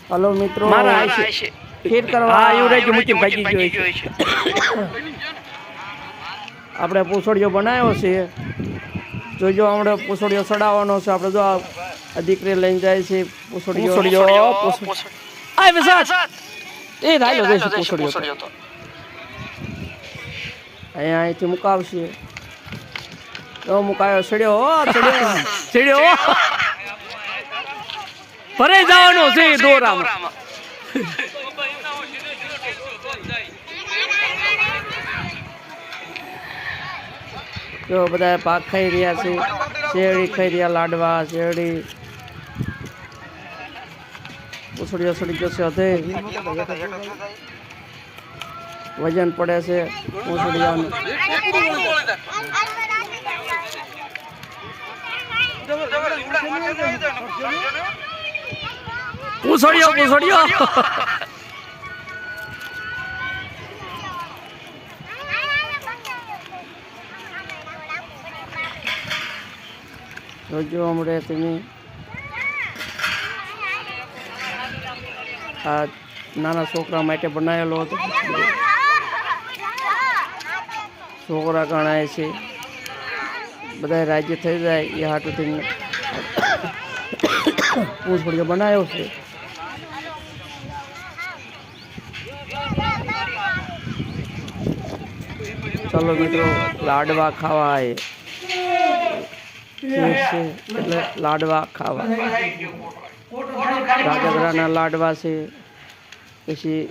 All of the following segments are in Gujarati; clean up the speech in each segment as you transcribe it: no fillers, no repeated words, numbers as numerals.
હલો મિત્રો, મારા આશે ફીટ કરવા હા એવું રહી મુચી ભાજી જોઈ છે. આપણે પૂછડીઓ બનાવ્યો છે. જોજો આપણે પૂછડીઓ ચડાવવાનો છે. આપણે જો આ દીકરી લઈને જાય છે પૂછડીઓ. આ વિસાત એ રાયલો જઈશ પૂછડીઓ તો અહીંયા અહીંથી મુકાવશે. તો મુકાયો ચડ્યો સીડ્યો પરે જવાનો છે દોરામાં. જો બધા પાક ખાઈ રહ્યા છે. શેરડી ખાઈ રહ્યા, લાડવા શેરડી. પૂછડીઓ સડી જશે હતે વજન પડે છે પૂછડીઓનું. પૂછડ્યો જોજો હમણાં તમે આ નાના છોકરા માટે બનાવેલો હતો. છોકરા ગણાય છે, બધા રાજ્ય થઈ જાય એ હાટુથી પૂછડીઓ બનાવ્યો છે. ચલો મિત્રો, લાડવા ખાવા આવે છે એટલે લાડવા ખાવા. રાજગરાના લાડવા છે, પછી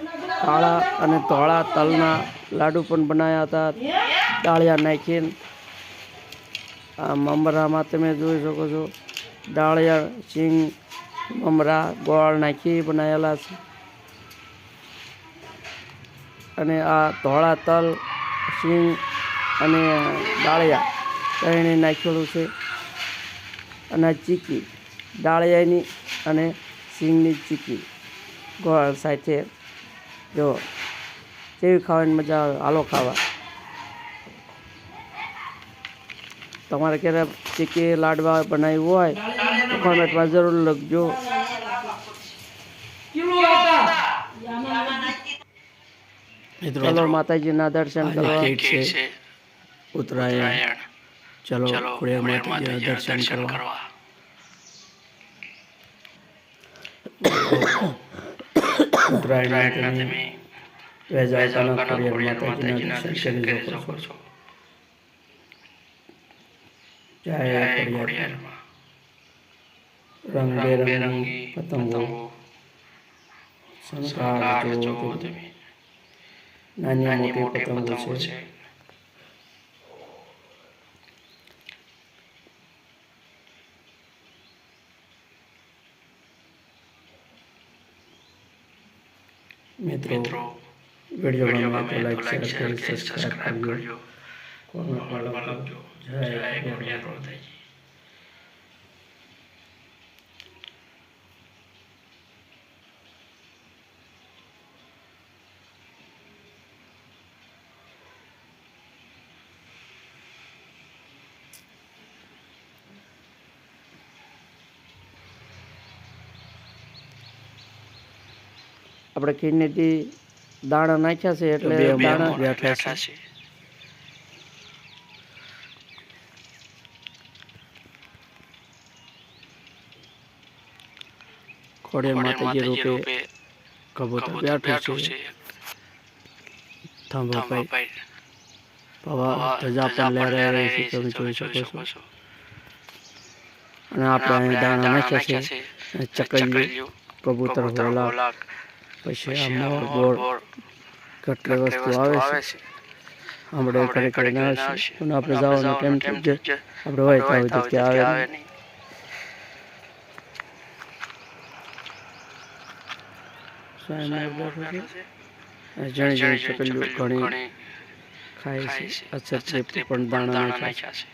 કાળા અને ધોળા તલના લાડુ પણ બનાવ્યા હતા ડાળિયા નાખીને. આ મમરામાં તમે જોઈ શકો છો, ડાળિયા સિંગ મમરા ગોળ નાખી બનાવેલા છે. અને આ ધોળા તલ સિંગ અને ડાળિયા ત્રણે નાખેલું છે. અને ચીકી ડાળિયાની અને સિંગની ચીકી ગોળ સાથે. જો કેવી ખાવાની મજા આવે, હાલો ખાવા. તમારે ક્યારે ચીકી લાડવા બનાવ્યું હોય તો કોમેન્ટમાં જરૂર લખજો. ચલો માતાજીના દર્શન કરવા. ઉત્તરાયણ ચલો ખોડિયાર માતાજીના દર્શન કરવા. ઉત્તરાયણના તમે વેજાળકાના ખોડિયાર માતાજીના દર્શન કરી શકો છો. જય ખોડિયારમાં. રંગબેરંગી પતંગો શણગાર જોવો તમે. નાની મોટી પતંગો છે. મિત્રો વિડીયો ગમે તો લાઈક શેર કરી સબસ્ક્રાઇબ કરજો. કોમેન્ટમાં લખજો જય ખોડિયાર માતાજી. આપણે ખીરનેથી દાણા નાખ્યા છે એટલે દાણા બેઠા છે. ખોડિયાર માતાજી રૂપે કબૂતર બેઠું છે. થંભાભાઈ પવા ધજા પણ લહેરાઈ રહી છે, તમે જોઈ શકો છો. અને આપણે અહીં દાણા નાખ્યા છે. ચકલિયું, કબૂતર, હોલાક, પછી આ મોર બોર કેટલી વસ્તુ આવે છે. આપણે ઘરે કરીને આવશે પણ આપણે જવાનું કેમ થઈ જાય, આપણે હોય ત્યાં સુધી ત્યાં આવે નહીં. જણી જણી ચકલીઓ ઘણી ખાય છે. અચ્છા પણ દાણા નાખ્યા છે.